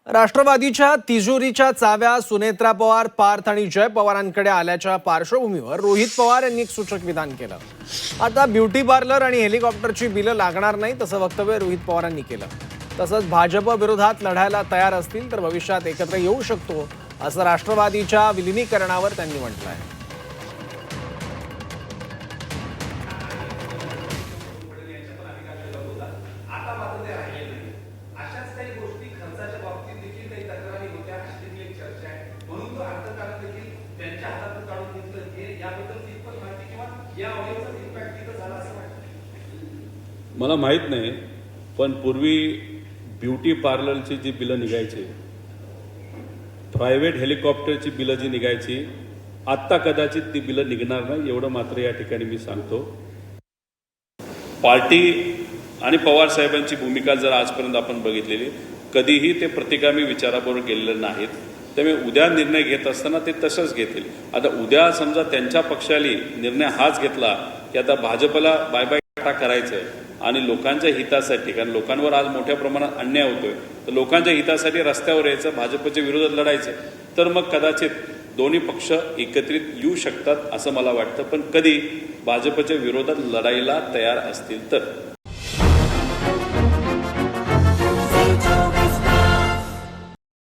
राष्ट्रवादीच्या तिजोरीच्या चाव्या सुनेत्रा पवार, पार्थ आणि जय पवारांकडे आल्याच्या पार्श्वभूमीवर रोहित पवार यांनी एक सूचक विधान केलं। आता ब्युटी पार्लर आणि हेलिकॉप्टरची बिलं लागणार नाही तसं वक्तव्य रोहित पवारांनी केलं। तसंच भाजप विरोधात लढायला तयार असतील तर भविष्यात एकत्र येऊ शकतो असं राष्ट्रवादीच्या विलीनीकरणावर त्यांनी म्हटलंय। मला माहित नाही, पण पूर्वी ब्युटी पार्लरची जी बिलं निघायची, प्रायव्हेट हेलिकॉप्टरची बिलं जी निघायची, आत्ता कदाचित ती बिलं निघणार नाही एवढं मात्र या ठिकाणी मी सांगतो। पार्टी आणि पवार साहेबांची भूमिका जर आजपर्यंत आपण बघितलेली, कधीही ते प्रतिगामी विचाराबरोबर गेलेले नाहीत। त्यामुळे उद्या निर्णय घेत असताना ते तसंच घेतील। आता उद्या समजा त्यांच्या पक्षाने निर्णय हाच घेतला की आता भाजपला बाय बाय टाटा करायचं आणि लोकांच्या हितासाठी, कारण लोकांवर आज मोठ्या प्रमाणात अन्याय होतोय, तर लोकांच्या हितासाठी रस्त्यावर यायचं, भाजपच्या विरोधात लढायचं, तर मग कदाचित दोन्ही पक्ष एकत्रित येऊ शकतात असं मला वाटतं। पण कधी भाजपच्या विरोधात लढायला तयार असतील तर